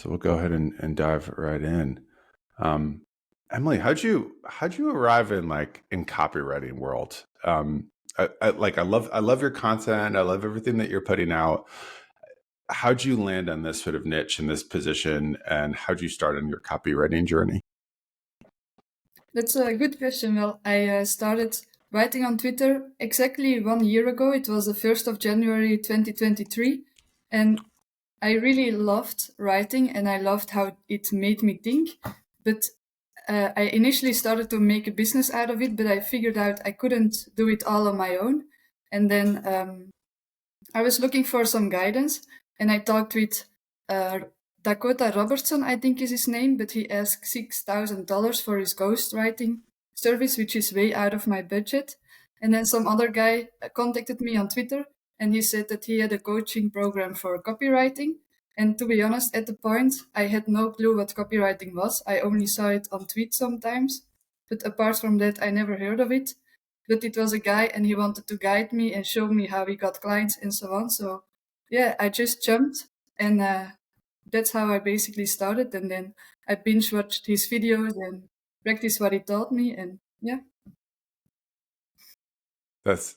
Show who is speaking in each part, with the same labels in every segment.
Speaker 1: So we'll go ahead and dive right in. Emelie, how'd you arrive in copywriting world? I love your content. I love everything that you're putting out. How'd you land on this sort of niche and this position, and how'd you start on your copywriting journey?
Speaker 2: That's a good question. Well, I started writing on Twitter exactly 1 year ago. It was the 1st of January 2023. And I really loved writing and I loved how it made me think. But I initially started to make a business out of it, but I figured out I couldn't do it all on my own. And then I was looking for some guidance and I talked with uh, Dakota Robertson, I think is his name, but he asked $6,000 for his ghostwriting service, which is way out of my budget. And then some other guy contacted me on Twitter and he said that he had a coaching program for copywriting. And to be honest, at the point, I had no clue what copywriting was. I only saw it on tweets sometimes. But apart from that, I never heard of it. But it was a guy and he wanted to guide me and show me how he got clients and so on. So yeah, I just jumped and that's how I basically started. And then I binge watched his videos and practiced what he taught me. And yeah.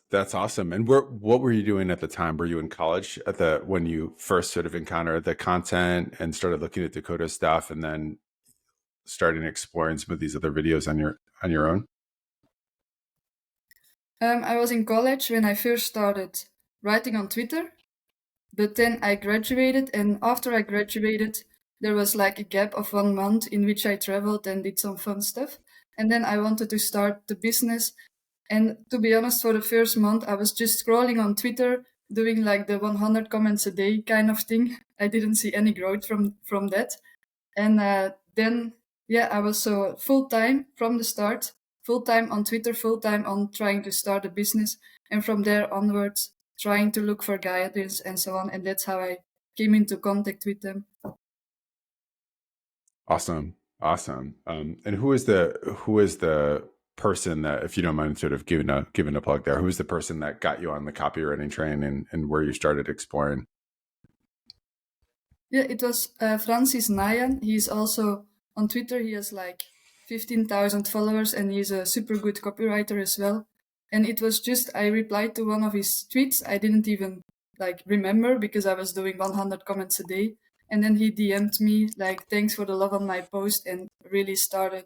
Speaker 1: That's awesome. And what were you doing at the time? Were you in college when you first sort of encountered the content and started looking at Dakota stuff, and then starting exploring some of these other videos on your own?
Speaker 2: I was in college when I first started writing on Twitter, but then I graduated. And after I graduated, there was like a gap of 1 month in which I traveled and did some fun stuff. And then I wanted to start the business. And to be honest, for the first month, I was just scrolling on Twitter, doing like the 100 comments a day kind of thing. I didn't see any growth from that. And then, yeah, I was so full time from the start, full time on Twitter, full time on trying to start a business. And from there onwards, trying to look for guidance and so on. And that's how I came into contact with them.
Speaker 1: Awesome. Awesome. And who is the person that, if you don't mind sort of giving a plug there, who's the person that got you on the copywriting train, and where you started exploring?
Speaker 2: Yeah, it was Francis Nayan. He's also on Twitter. He has like 15,000 followers and he's a super good copywriter as well. And it was just, I replied to one of his tweets. I didn't even like remember because I was doing 100 comments a day. And then he DM'd me like, thanks for the love on my post, and really started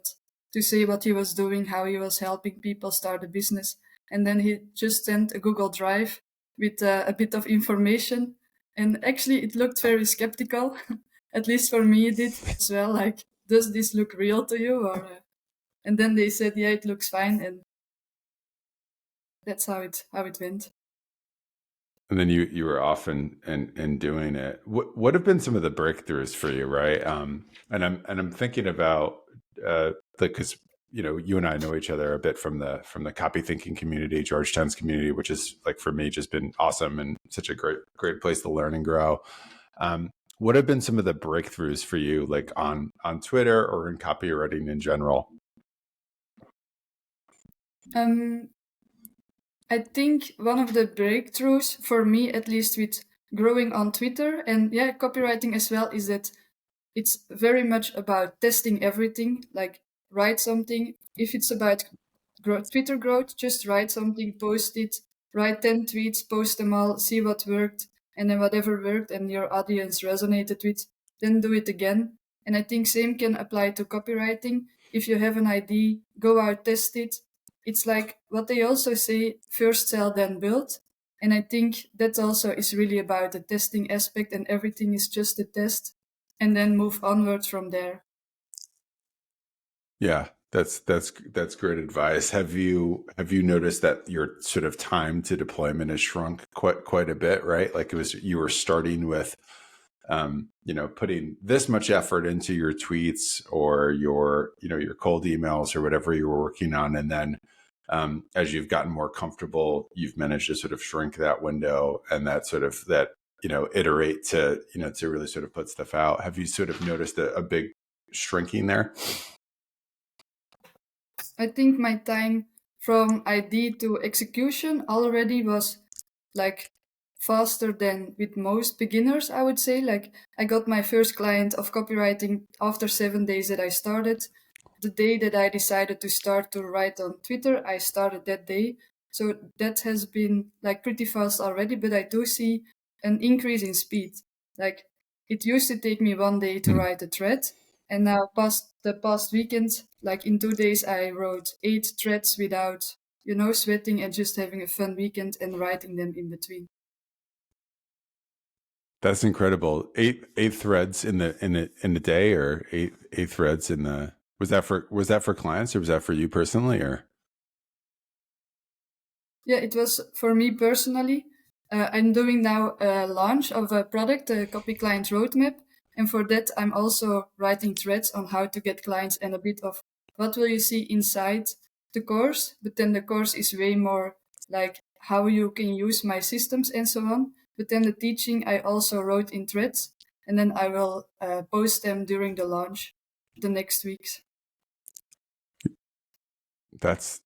Speaker 2: to say what he was doing, how he was helping people start a business. And then he just sent a Google Drive with a bit of information, and actually, it looked very skeptical. At least for me, it did as well. Like, does this look real to you? Or and then they said, yeah, it looks fine, and that's how it went.
Speaker 1: And then you were off and doing it. What have been some of the breakthroughs for you, right? And I'm thinking about because you and I know each other a bit from the copy thinking community, Georgetown's community, which is, like, for me, just been awesome and such a great place to learn and grow. What have been some of the breakthroughs for you, like on Twitter or in copywriting in general?
Speaker 2: Um, I think one of the breakthroughs for me, at least with growing on Twitter and yeah, copywriting as well, is that it's very much about testing everything. Like, write something. If it's about Twitter growth, just write something, post it, write 10 tweets, post them all, see what worked, and then whatever worked and your audience resonated with, then do it again. And I think same can apply to copywriting. If you have an idea, go out, test it. It's like what they also say, first sell, then build. And I think that also is really about the testing aspect, and everything is just a test, and then move onwards from there.
Speaker 1: Yeah, that's great advice. Have you noticed that your sort of time to deployment has shrunk quite a bit, right? Like, you were starting with putting this much effort into your tweets or your cold emails or whatever you were working on, and then as you've gotten more comfortable, you've managed to sort of shrink that window and iterate to really sort of put stuff out. Have you sort of noticed a big shrinking there?
Speaker 2: I think my time from idea to execution already was like faster than with most beginners, I would say. Like, I got my first client of copywriting after 7 days that I started. The day that I decided to start to write on Twitter, I started that day. So that has been like pretty fast already, but I do see an increase in speed. Like, it used to take me 1 day to
Speaker 1: Hmm.
Speaker 2: write a thread, and now past the past weekend, like in 2 days, I wrote 8 threads without, sweating, and just having a fun weekend and writing them in between.
Speaker 1: That's incredible. Eight threads in the day, or eight threads in the was that for clients, or was that for you personally, or?
Speaker 2: Yeah, it was for me personally. I'm doing now a launch of a product, a copy client roadmap. And for that, I'm also writing threads on how to get clients and a bit of what will you see inside the course. But then the course is way more like how you can use my systems and so on. But then the teaching I also wrote in threads, and then I will post them during the launch the next weeks.
Speaker 1: That's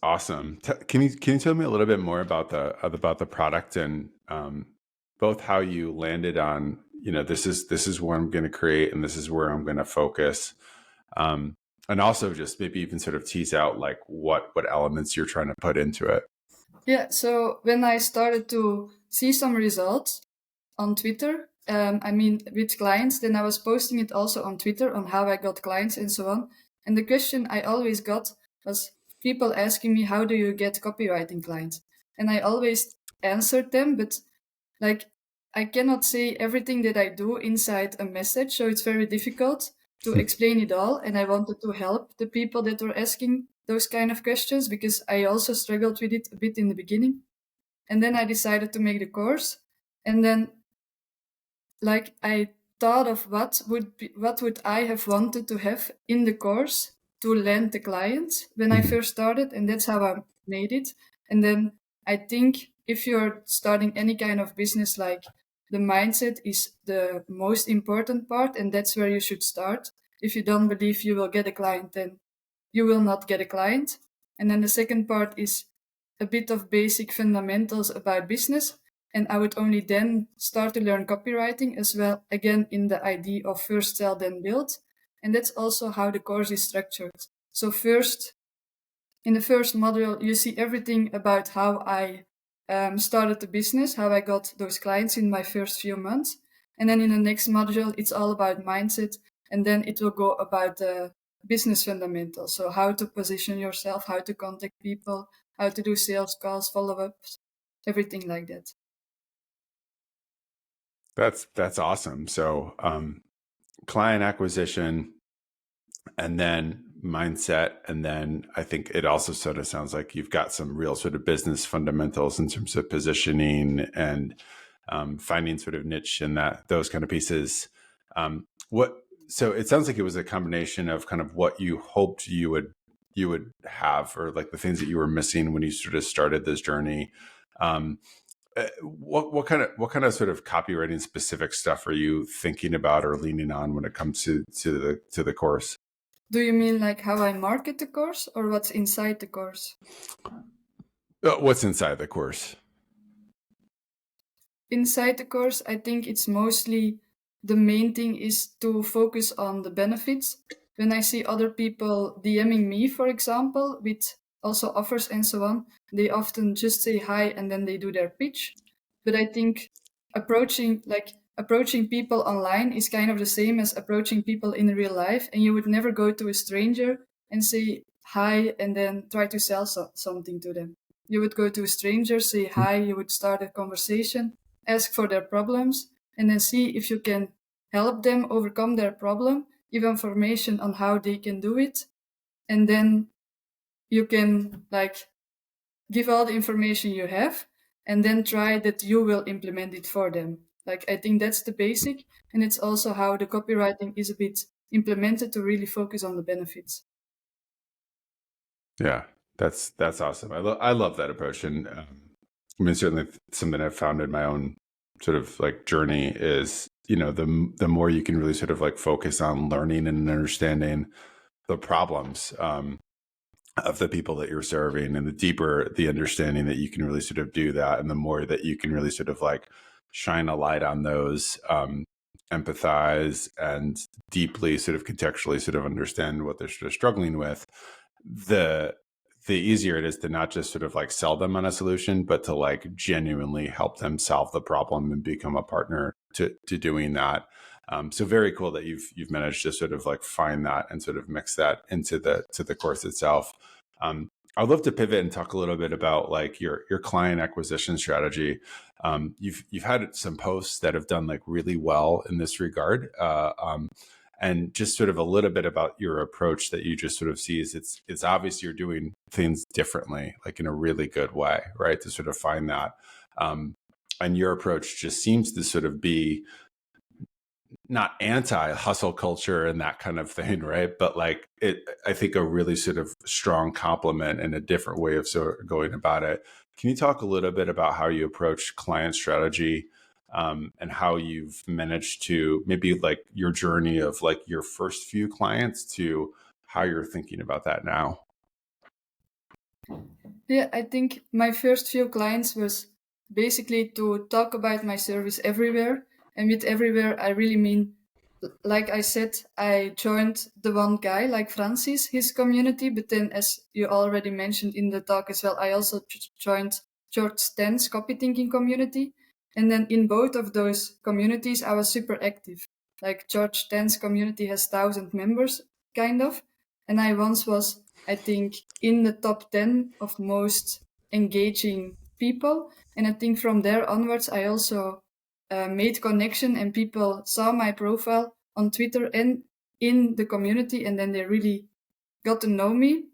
Speaker 1: awesome. Can you tell me a little bit more about the product, and both how you landed on, this is where I'm going to create, and this is where I'm going to focus, um, and also just maybe even sort of tease out like what elements you're trying to put into it.
Speaker 2: Yeah, so when I started to see some results on Twitter, with clients, then I was posting it also on Twitter on how I got clients and so on. And the question I always got was people asking me, how do you get copywriting clients? And I always answered them, but like, I cannot say everything that I do inside a message, so it's very difficult to explain it all. And I wanted to help the people that were asking those kind of questions because I also struggled with it a bit in the beginning. And then I decided to make the course. And then, like, I thought of what would I have wanted to have in the course to land the clients when I
Speaker 1: Mhm.
Speaker 2: first started, and that's how I made it. And then I think if you're starting any kind of business, like, the mindset is the most important part, and that's where you should start. If you don't believe you will get a client, then you will not get a client. And then the second part is a bit of basic fundamentals about business. And I would only then start to learn copywriting as well, again, in the idea of first sell, then build. And that's also how the course is structured. So first, in the first module, you see everything about how I started the business, how I got those clients in my first few months. And then in the next module, it's all about mindset. And then it will go about the business fundamentals. So how to position yourself, how to contact people, how to do sales calls, follow-ups, everything like that.
Speaker 1: That's awesome. So, client acquisition, and then mindset, and then I think it also sort of sounds like you've got some real sort of business fundamentals in terms of positioning and finding sort of niche and those kind of pieces. What So it sounds like it was a combination of kind of what you hoped you would have, or like the things that you were missing when you sort of started this journey. Um, what kind of sort of copywriting specific stuff are you thinking about or leaning on when it comes to the course?
Speaker 2: Do you mean like how I market the course or what's inside the course?
Speaker 1: What's inside the course?
Speaker 2: Inside the course, I think it's mostly the main thing is to focus on the benefits. When I see other people DMing me, for example, with also offers and so on, they often just say hi and then they do their pitch. But I think approaching people online is kind of the same as approaching people in real life, and you would never go to a stranger and say hi and then try to sell something to them. You would go to a stranger, say hi, you would start a conversation, ask for their problems, and then see if you can help them overcome their problem, give information on how they can do it, and then you can like give all the information you have, and then try that you will implement it for them. Like, I think that's the basic, and it's also how the copywriting is a bit implemented to really focus on the benefits.
Speaker 1: Yeah, that's awesome. I love that approach, and I mean, certainly something I've found in my own sort of like journey is, the more you can really sort of like focus on learning and understanding the problems, of the people that you're serving, and the deeper the understanding that you can really sort of do that, and the more that you can really sort of like shine a light on those, empathize and deeply sort of contextually sort of understand what they're sort of struggling with, the easier it is to not just sort of like sell them on a solution, but to like genuinely help them solve the problem and become a partner to doing that. So very cool that you've managed to sort of like find that and sort of mix that into the course itself. I'd love to pivot and talk a little bit about like your client acquisition strategy. You've had some posts that have done like really well in this regard. And just sort of a little bit about your approach that you just sort of see is it's obvious you're doing things differently, like in a really good way, right? To sort of find that. And your approach just seems to sort of be not anti-hustle culture and that kind of thing, right? But like I think a really sort of strong complement and a different way of sort of going about it. Can you talk a little bit about how you approach client strategy, and how you've managed to maybe like your journey of like your first few clients to how you're thinking about that now?
Speaker 2: Yeah, I think my first few clients was basically to talk about my service everywhere. And with everywhere, I really mean, like I said, I joined the one guy, like Francis, his community. But then, as you already mentioned in the talk as well, I also joined George Stan's copy thinking community. And then in both of those communities, I was super active. Like George Stan's community has 1,000 members, kind of. And I once was, I think, in the top 10 of most engaging people. And I think from there onwards, I also made connection, and people saw my profile on Twitter and in the community, and then they really got to know me.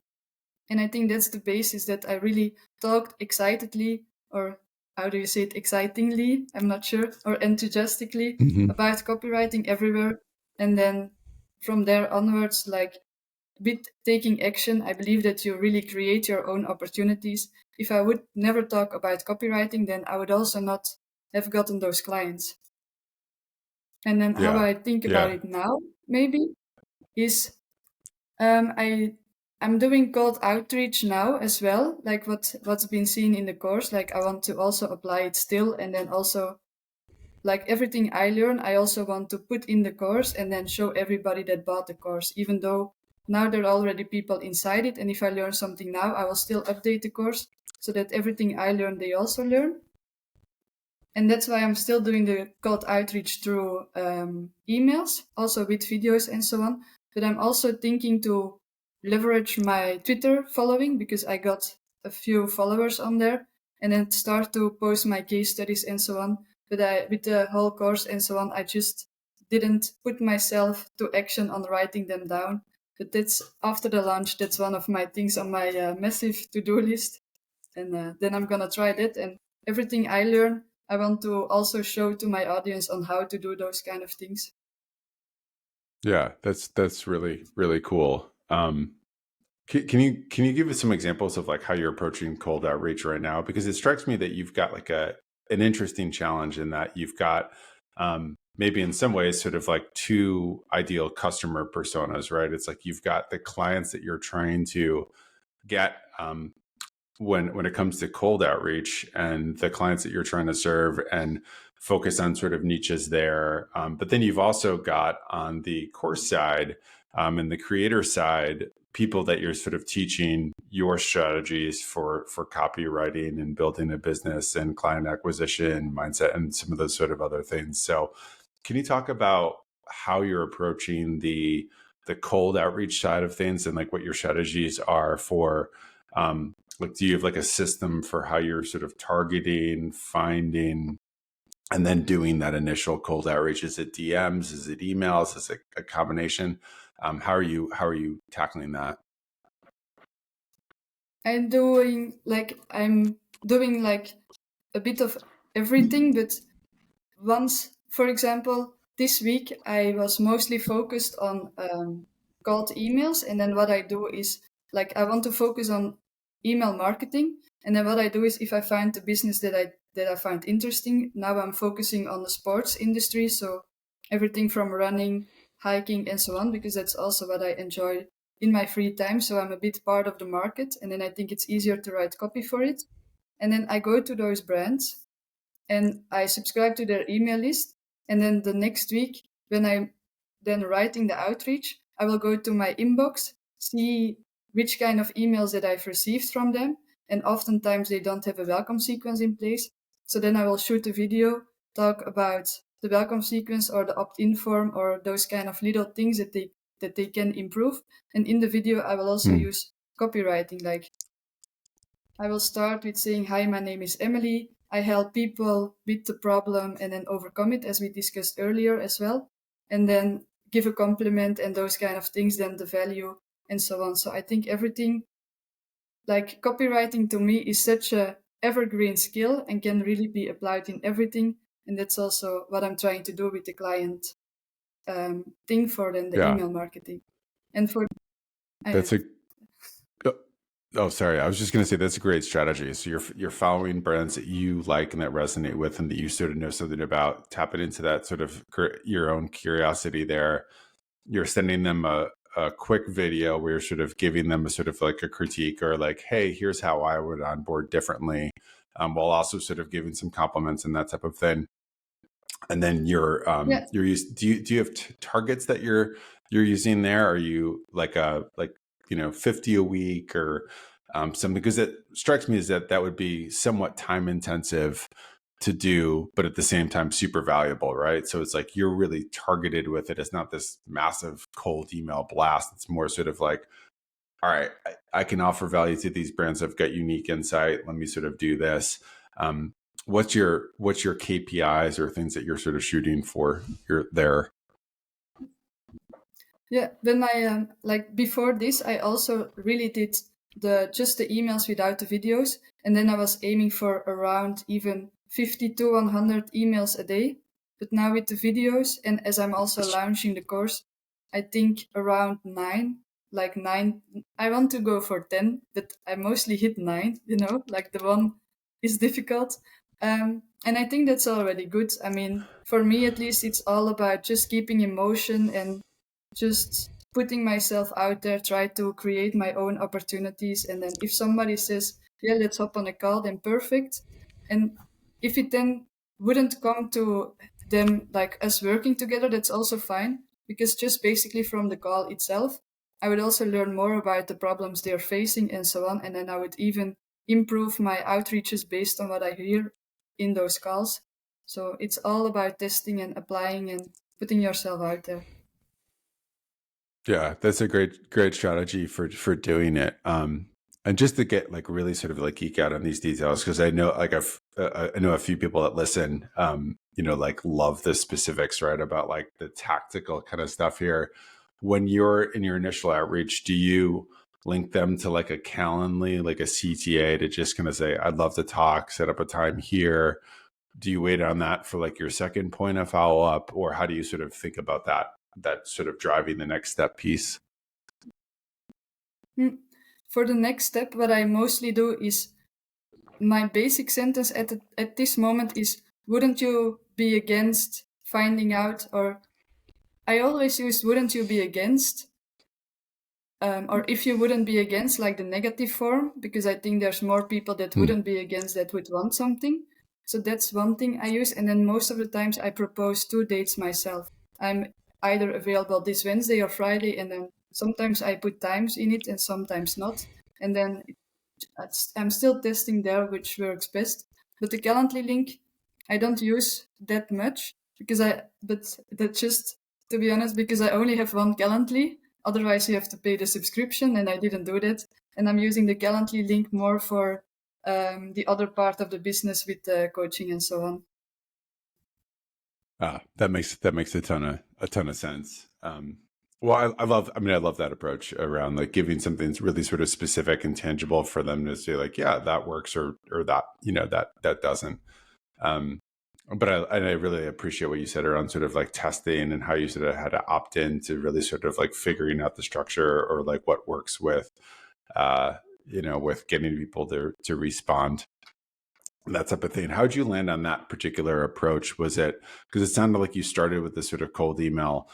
Speaker 2: And I think that's the basis, that I really talked excitedly, or how do you say it, excitingly, I'm not sure, or enthusiastically about copywriting everywhere. And then from there onwards, like with taking action, I believe that you really create your own opportunities. If I would never talk about copywriting, then I would also not have gotten those clients. And then how
Speaker 1: Yeah.
Speaker 2: I think about
Speaker 1: Yeah.
Speaker 2: it now, maybe, is I'm doing cold outreach now as well, like what's been seen in the course. Like I want to also apply it still, and then also like everything I learn, I also want to put in the course and then show everybody that bought the course, even though now there are already people inside it. And if I learn something now, I will still update the course so that everything I learn, they also learn. And that's why I'm still doing the cold outreach through emails, also with videos and so on. But I'm also thinking to leverage my Twitter following, because I got a few followers on there, and then start to post my case studies and so on. But with the whole course and so on, I just didn't put myself to action on writing them down. But that's after the launch. That's one of my things on my massive to-do list. And then I'm gonna try that. And everything I learn, I want to also show to my audience on how to do those kind of things.
Speaker 1: Yeah, that's really really cool. Can you give us some examples of like how you're approaching cold outreach right now? Because it strikes me that you've got like an interesting challenge in that you've got, maybe in some ways sort of like two ideal customer personas, right? It's like you've got the clients that you're trying to get, when it comes to cold outreach, and the clients that you're trying to serve and focus on sort of niches there. But then you've also got on the course side, and the creator side, people that you're sort of teaching your strategies for copywriting and building a business and client acquisition mindset and some of those sort of other things. So can you talk about how you're approaching the cold outreach side of things, and like what your strategies are for, like, do you have like a system for how you're sort of targeting, finding, and then doing that initial cold outreach? Is it DMs? Is it emails? Is it a combination? How are you tackling that?
Speaker 2: I'm doing like a bit of everything, but once, for example, this week I was mostly focused on cold emails, and then what I do is like I want to focus on email marketing, and then what I do is if I find a business that I find interesting, now I'm focusing on the sports industry, so everything from running, hiking, and so on, because that's also what I enjoy in my free time. So I'm a bit part of the market. And then I think it's easier to write copy for it. And then I go to those brands and I subscribe to their email list. And then the next week, when I'm then writing the outreach, I will go to my inbox, see which kind of emails that I've received from them. And oftentimes they don't have a welcome sequence in place. So then I will shoot a video, talk about the welcome sequence or the opt-in form or those kind of little things that they can improve. And in the video, I will also use copywriting. Like I will start with saying, hi, my name is Emelie. I help people with the problem and then overcome it, as we discussed earlier as well. And then give a compliment and those kind of things, then the value and so on. So I think everything, like copywriting to me is such a evergreen skill and can really be applied in everything. And that's also what I'm trying to do with the client thing for then the email marketing. And for
Speaker 1: Oh, sorry. I was just going to say that's a great strategy. So you're following brands that you like and that resonate with, and that you sort of know something about. Tapping into that sort of your own curiosity there. You're sending them a quick video where you're sort of giving them a sort of like a critique or like, hey, here's how I would onboard differently, while also sort of giving some compliments and that type of thing. And then you're using. Do you have targets that you're using there? Are you like 50 a week or something? Because it strikes me as that would be somewhat time intensive to do, but at the same time super valuable, right? So it's like you're really targeted with it. It's not this massive cold email blast. It's more sort of like, all right, I can offer value to these brands. I've got unique insight. Let me sort of do this. What's your KPIs or things that you're sort of shooting for there?
Speaker 2: Yeah, when I like before this, I also really did just the emails without the videos, and then I was aiming for around even 50 to 100 emails a day. But now with the videos, and as I'm also launching the course, I think around 9. I want to go for 10, but I mostly hit 9. Like the one is difficult. And I think that's already good. I mean, for me at least, it's all about just keeping in motion and just putting myself out there, try to create my own opportunities. And then if somebody says, yeah, let's hop on a call, then perfect. And if it then wouldn't come to them like us working together, that's also fine. Because just basically from the call itself, I would also learn more about the problems they're facing and so on. And then I would even improve my outreaches based on what I hear in those calls. So it's all about testing and applying and putting yourself out there.
Speaker 1: Yeah, that's a great strategy for doing it. And just to get like really sort of like geek out on these details, because I know like I know a few people that listen, like love the specifics, right? About like the tactical kind of stuff here. When you're in your initial outreach, do you link them to like a Calendly, like a CTA to just kind of say, I'd love to talk, set up a time here? Do you wait on that for like your second point of follow up, or how do you sort of think about that sort of driving the next step piece?
Speaker 2: For the next step, what I mostly do is my basic sentence at this moment is, wouldn't you be against finding out? Or I always use, wouldn't you be against? Or if you wouldn't be against, like the negative form, because I think there's more people that wouldn't be against that would want something. So that's one thing I use. And then most of the times I propose 2 dates myself. I'm either available this Wednesday or Friday, and then sometimes I put times in it and sometimes not. And then I'm still testing there which works best. But the Calendly link, I don't use that much but that's just, to be honest, because I only have one Calendly. Otherwise you have to pay the subscription, and I didn't do that. And I'm using the Calendly link more for the other part of the business with coaching and so on.
Speaker 1: That makes a ton of sense. Well, I love that approach around like giving something that's really sort of specific and tangible for them to say like, yeah, that works or that, that doesn't. But I really appreciate what you said around sort of like testing and how you sort of had to opt in to really sort of like figuring out the structure or like what works with, with getting people to respond. That type of thing. How'd you land on that particular approach? Was it because it sounded like you started with this sort of cold email?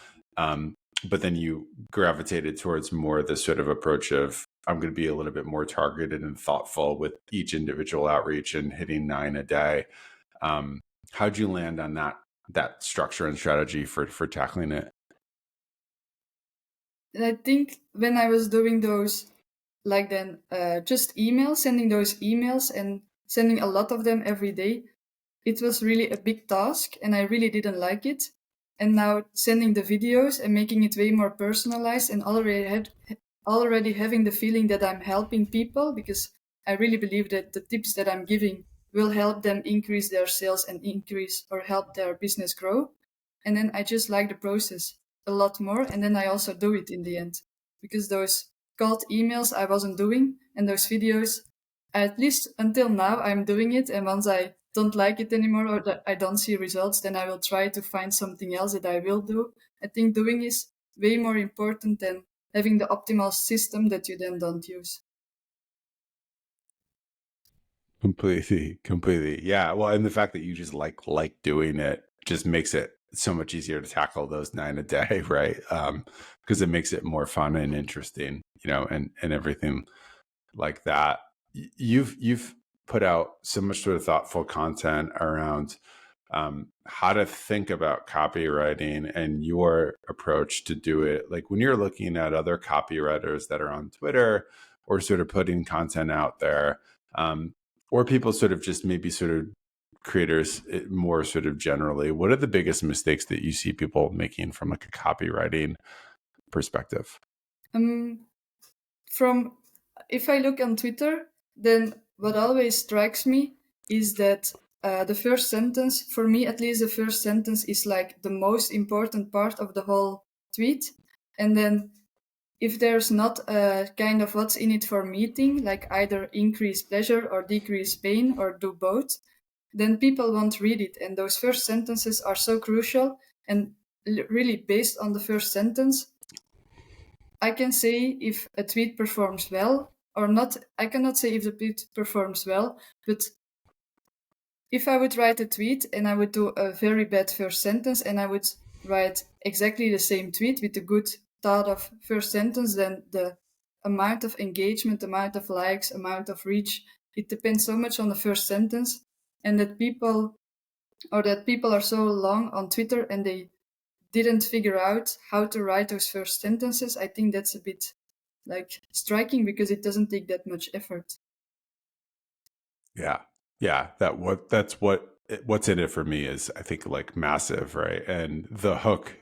Speaker 1: but then you gravitated towards more the sort of approach of, I'm going to be a little bit more targeted and thoughtful with each individual outreach and hitting 9 a day. How'd you land on that structure and strategy for tackling it?
Speaker 2: And I think when I was doing those, like then just emails, sending those emails and sending a lot of them every day, it was really a big task and I really didn't like it. And now sending the videos and making it way more personalized and already having the feeling that I'm helping people, because I really believe that the tips that I'm giving will help them increase their sales and increase or help their business grow. And then I just like the process a lot more. And then I also do it in the end, because those cold emails I wasn't doing and those videos, at least until now, I'm doing it. And once I don't like it anymore or that I don't see results, then I will try to find something else that I will do. I think doing is way more important than having the optimal system that you then don't use.
Speaker 1: Completely. Yeah. Well, and the fact that you just like doing it just makes it so much easier to tackle those 9 a day, right? Because it makes it more fun and interesting, and everything like that. You've put out so much sort of thoughtful content around how to think about copywriting and your approach to do it. Like when you're looking at other copywriters that are on Twitter or sort of putting content out there, or people sort of just maybe sort of creators more sort of generally, what are the biggest mistakes that you see people making from like a copywriting perspective?
Speaker 2: From if I look on Twitter, then what always strikes me is that the first sentence, for me at least, the first sentence is like the most important part of the whole tweet. And then if there's not a kind of what's in it for meeting, like either increase pleasure or decrease pain or do both, then people won't read it. And those first sentences are so crucial. And really based on the first sentence, I can say if a tweet performs well or not. I cannot say if the tweet performs well, but if I would write a tweet and I would do a very bad first sentence and I would write exactly the same tweet with a good thought of first sentence, then the amount of engagement, amount of likes, amount of reach, it depends so much on the first sentence, and that people are so long on Twitter and they didn't figure out how to write those first sentences. I think that's a bit like striking because it doesn't take that much effort.
Speaker 1: Yeah. What's in it for me is, I think, like massive, right? And the hook,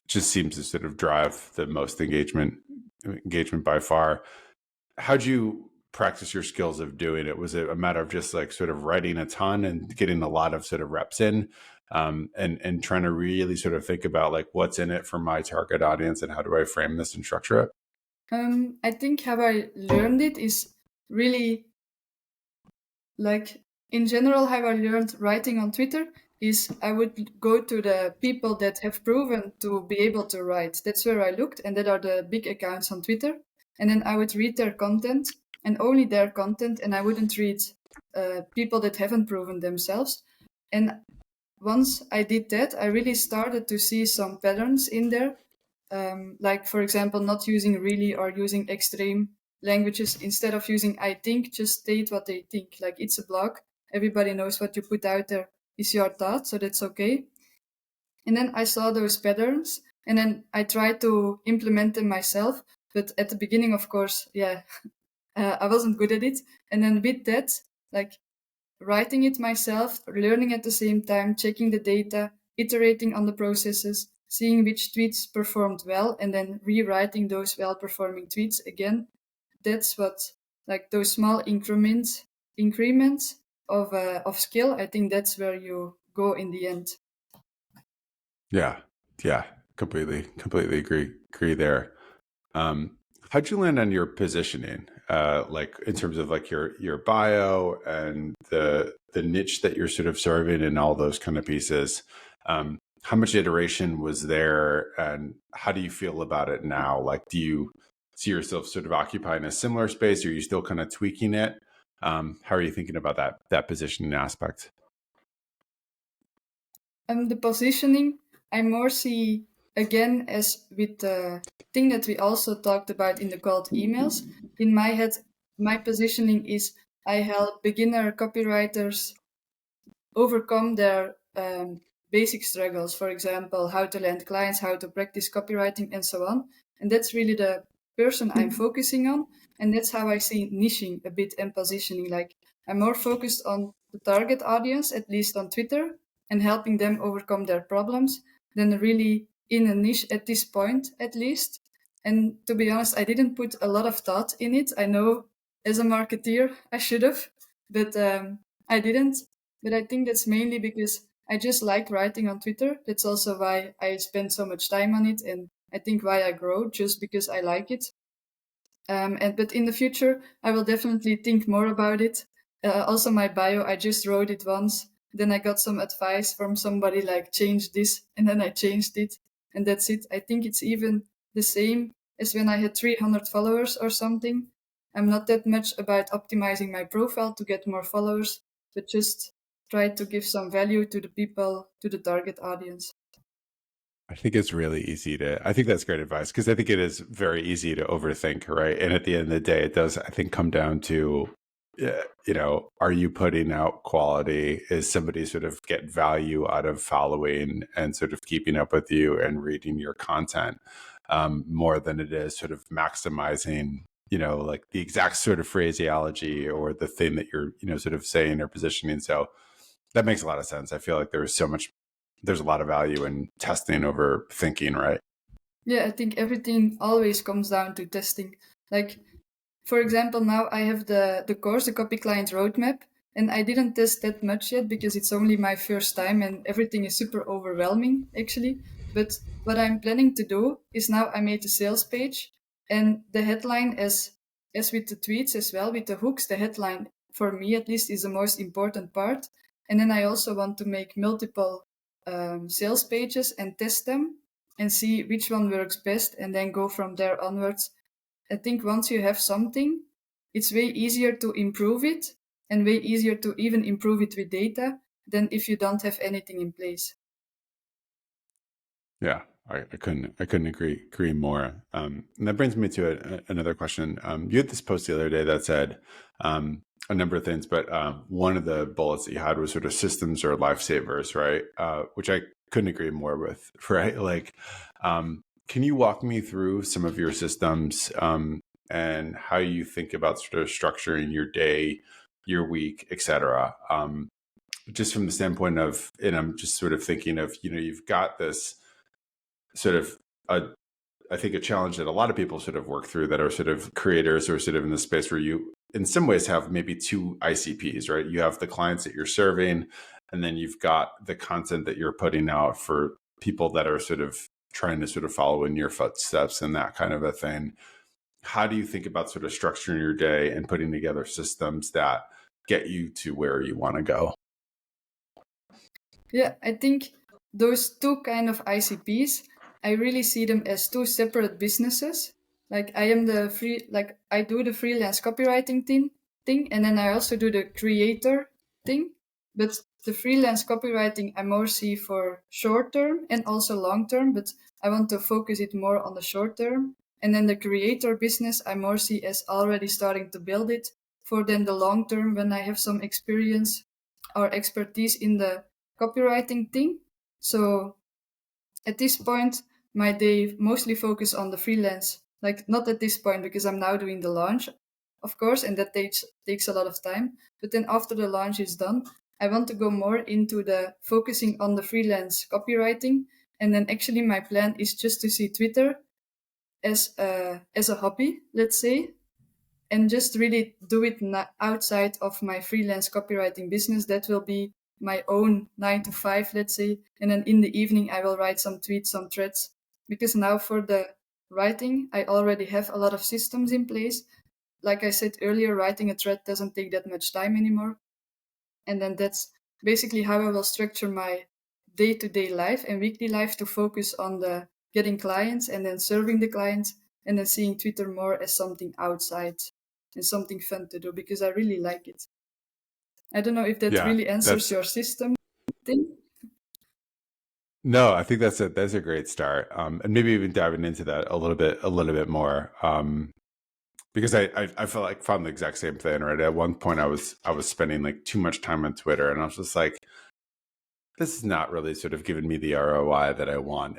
Speaker 1: just seems to sort of drive the most engagement by far. How'd you practice your skills of doing it? Was it a matter of just like sort of writing a ton and getting a lot of sort of reps in, and trying to really sort of think about like what's in it for my target audience and how do I frame this and structure it?
Speaker 2: I think how I learned it is really like in general, how I learned writing on Twitter is I would go to the people that have proven to be able to write. That's where I looked, and that are the big accounts on Twitter. And then I would read their content and only their content, and I wouldn't read people that haven't proven themselves. And once I did that, I really started to see some patterns in there. Like, for example, not using really or using extreme languages. Instead of using I think, just state what they think. Like, it's a blog. Everybody knows what you put out there is your thought, so that's okay. And then I saw those patterns and then I tried to implement them myself. But at the beginning, of course, I wasn't good at it. And then with that, like writing it myself, learning at the same time, checking the data, iterating on the processes, seeing which tweets performed well, and then rewriting those well-performing tweets again. That's what, like those small increments of skill. I think that's where you go in the end.
Speaker 1: Yeah, completely agree there. How'd you land on your positioning, like in terms of like your bio and the niche that you're sort of serving and all those kind of pieces? How much iteration was there, and how do you feel about it now? Like, do you see yourself sort of occupying a similar space, or are you still kind of tweaking it? How are you thinking about that positioning aspect?
Speaker 2: The positioning, I more see, again, as with the thing that we also talked about in the cold emails, in my head, my positioning is I help beginner copywriters overcome their basic struggles. For example, how to land clients, how to practice copywriting, and so on. And that's really the person I'm focusing on. And that's how I see niching a bit and positioning. Like I'm more focused on the target audience, at least on Twitter, and helping them overcome their problems than really in a niche at this point, at least. And to be honest, I didn't put a lot of thought in it. I know as a marketeer, I should have, but I didn't. But I think that's mainly because I just like writing on Twitter. That's also why I spend so much time on it, and I think why I grow just because I like it. But in the future, I will definitely think more about it. Also, my bio, I just wrote it once. Then I got some advice from somebody like change this, and then I changed it, and that's it. I think it's even the same as when I had 300 followers or something. I'm not that much about optimizing my profile to get more followers, but just try to give some value to the people, to the target audience.
Speaker 1: I think it's really easy I think that's great advice because I think it is very easy to overthink, right? And at the end of the day, it does, I think, come down to, are you putting out quality? Is somebody sort of get value out of following and sort of keeping up with you and reading your content more than it is sort of maximizing, like the exact sort of phraseology or the thing that you're, sort of saying or positioning. So that makes a lot of sense. I feel like there's a lot of value in testing over thinking, right?
Speaker 2: Yeah, I think everything always comes down to testing. Like, for example, now I have the course, the Copy Client Roadmap, and I didn't test that much yet because it's only my first time and everything is super overwhelming, actually. But what I'm planning to do is now I made a sales page and the headline, as with the tweets as well, with the hooks, the headline for me at least is the most important part. And then I also want to make multiple sales pages and test them and see which one works best and then go from there onwards. I think once you have something, it's way easier to improve it and way easier to even improve it with data than if you don't have anything in place.
Speaker 1: Yeah, I couldn't agree more. And that brings me to another question. You had this post the other day that said a number of things, but one of the bullets that you had was sort of systems are lifesavers, right? Which I couldn't agree more with, right? Like, can you walk me through some of your systems and how you think about sort of structuring your day, your week, et cetera? Just from the standpoint of, and I'm just sort of thinking of, you've got this sort of I think a challenge that a lot of people sort of work through that are sort of creators or sort of in the space where you in some ways have maybe two ICPs, right? You have the clients that you're serving, and then you've got the content that you're putting out for people that are sort of trying to sort of follow in your footsteps and that kind of a thing. How do you think about sort of structuring your day and putting together systems that get you to where you want to go?
Speaker 2: Yeah, I think those two kind of ICPs, I really see them as two separate businesses. Like I am like I do the freelance copywriting thing, and then I also do the creator thing. But the freelance copywriting I more see for short term and also long term, but I want to focus it more on the short term. And then the creator business I more see as already starting to build it for then the long term when I have some experience or expertise in the copywriting thing. So at this point, my day mostly focus on the freelance. Like not at this point because I'm now doing the launch, of course, and that takes a lot of time. But then after the launch is done, I want to go more into the focusing on the freelance copywriting. And then actually my plan is just to see Twitter as a hobby, let's say, and just really do it outside of my freelance copywriting business. That will be my own 9 to 5, let's say. And then in the evening, I will write some tweets, some threads. Because now for the writing, I already have a lot of systems in place. Like I said earlier, writing a thread doesn't take that much time anymore. And then that's basically how I will structure my day-to-day life and weekly life to focus on the getting clients and then serving the clients and then seeing Twitter more as something outside and something fun to do because I really like it. I don't know if that
Speaker 1: Yeah,
Speaker 2: really answers
Speaker 1: that's
Speaker 2: your system thing.
Speaker 1: No, I think that's a great start. And maybe even diving into that a little bit more. Because I felt like found the exact same thing, right? At one point I was spending like too much time on Twitter, and I was just like, this is not really sort of giving me the ROI that I want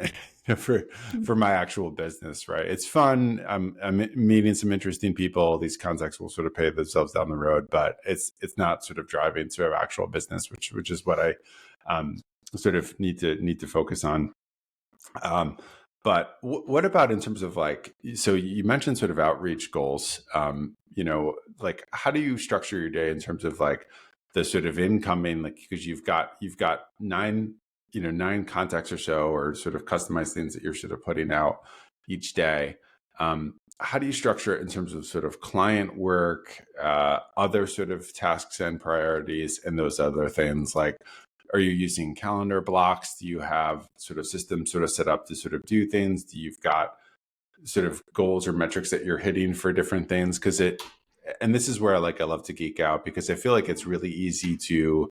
Speaker 1: for my actual business, right? It's fun. I'm meeting some interesting people. These contacts will sort of pay themselves down the road, but it's not sort of driving to our actual business, which is what I um, sort of need to focus on. Um, but what about in terms of like, so you mentioned sort of outreach goals, like how do you structure your day in terms of like the sort of incoming, like, because you've got nine, nine contacts or so, or sort of customized things that you're sort of putting out each day. How do you structure it in terms of sort of client work, other sort of tasks and priorities, and those other things? Like, are you using calendar blocks? Do you have sort of systems sort of set up to sort of do things? Do you've got sort of goals or metrics that you're hitting for different things? And this is where I love to geek out, because I feel like it's really easy to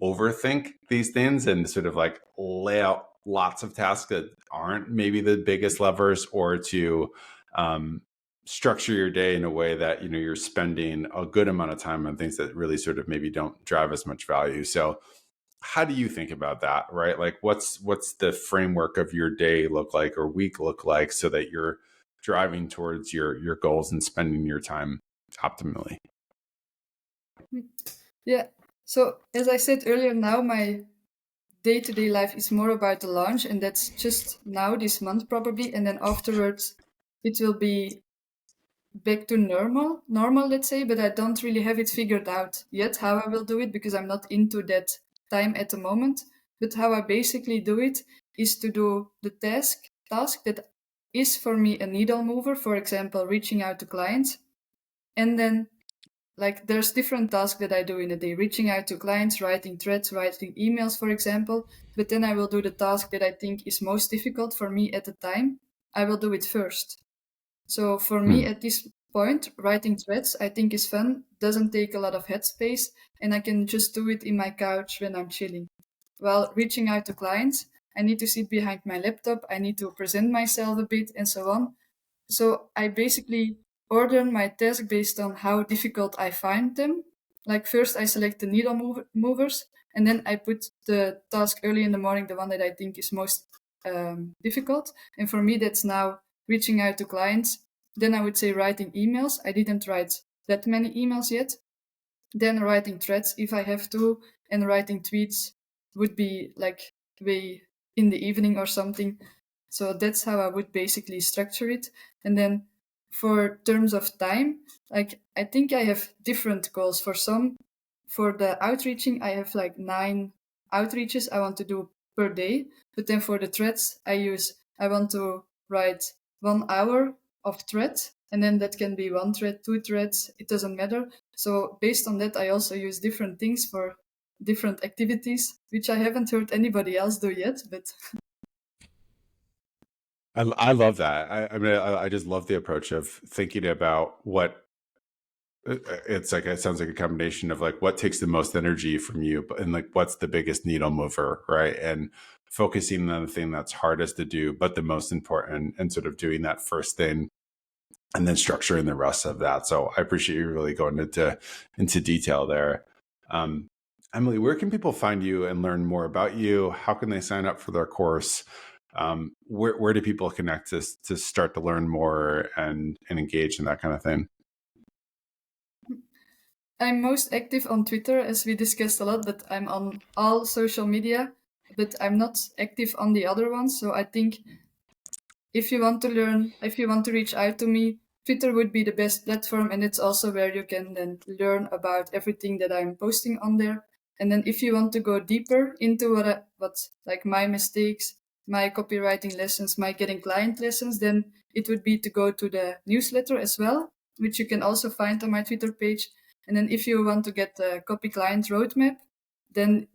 Speaker 1: overthink these things and sort of like lay out lots of tasks that aren't maybe the biggest levers, or to um, structure your day in a way that, you're spending a good amount of time on things that really sort of maybe don't drive as much value. So how do you think about that, right? Like what's the framework of your day look like, or week look like, so that you're driving towards your goals and spending your time optimally?
Speaker 2: Yeah. So as I said earlier, now my day-to-day life is more about the launch, and that's just now this month probably, and then afterwards it will be back to normal, let's say, but I don't really have it figured out yet how I will do it, because I'm not into that time at the moment. But how I basically do it is to do the task that is for me a needle mover, for example, reaching out to clients. And then like there's different tasks that I do in a day, reaching out to clients, writing threads, writing emails, for example. But then I will do the task that I think is most difficult for me at the time. I will do it first. So for me
Speaker 1: Hmm.
Speaker 2: at this point, writing threads I think is fun, doesn't take a lot of headspace, and I can just do it in my couch when I'm chilling. While reaching out to clients, I need to sit behind my laptop, I need to present myself a bit and so on. So I basically order my task based on how difficult I find them. Like first I select the movers, and then I put the task early in the morning, the one that I think is most difficult. And for me, that's now reaching out to clients. Then I would say writing emails. I didn't write that many emails yet. Then writing threads if I have to, and writing tweets would be like way in the evening or something. So that's how I would basically structure it. And then for terms of time, like I think I have different goals. For the outreaching, I have like 9 outreaches I want to do per day. But then for the threads, I want to write 1 hour of thread, and then that can be 1 thread, 2 threads, it doesn't matter. So based on that, I also use different things for different activities, which I haven't heard anybody else do yet, but
Speaker 1: I love that. I mean, I just love the approach of thinking about what it's like. It sounds like a combination of like what takes the most energy from you, and like what's the biggest needle mover, right? And focusing on the thing that's hardest to do, but the most important, and sort of doing that first thing, and then structuring the rest of that. So I appreciate you really going into detail there. Um, Emelie, where can people find you and learn more about you? How can they sign up for their course? Where do people connect to start to learn more and engage in that kind of thing?
Speaker 2: I'm most active on Twitter, as we discussed a lot, but I'm on all social media, but I'm not active on the other ones. So I think if you want to learn, if you want to reach out to me, Twitter would be the best platform, and it's also where you can then learn about everything that I'm posting on there. And then if you want to go deeper into what like my mistakes, my copywriting lessons, my getting client lessons, then it would be to go to the newsletter as well, which you can also find on my Twitter page. And then if you want to get the copy client roadmap, then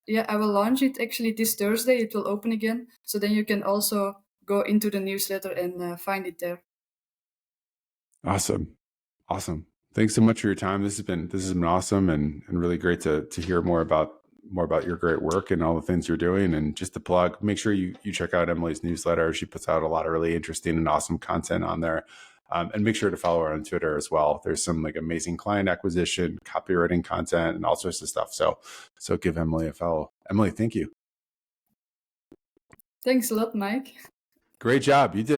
Speaker 2: yeah, I will launch it actually this Thursday. It will open again. So then you can also go into the newsletter and find it there.
Speaker 1: Awesome. Awesome. Thanks so much for your time. This has been awesome, and really great to hear more about more about your great work and all the things you're doing. And just to plug, make sure you check out Emelie's newsletter. She puts out a lot of really interesting and awesome content on there. And make sure to follow her on Twitter as well. There's some like amazing client acquisition, copywriting content, and all sorts of stuff. So give Emelie a follow. Emelie, thank you.
Speaker 2: Thanks a lot, Mike.
Speaker 1: Great job. You did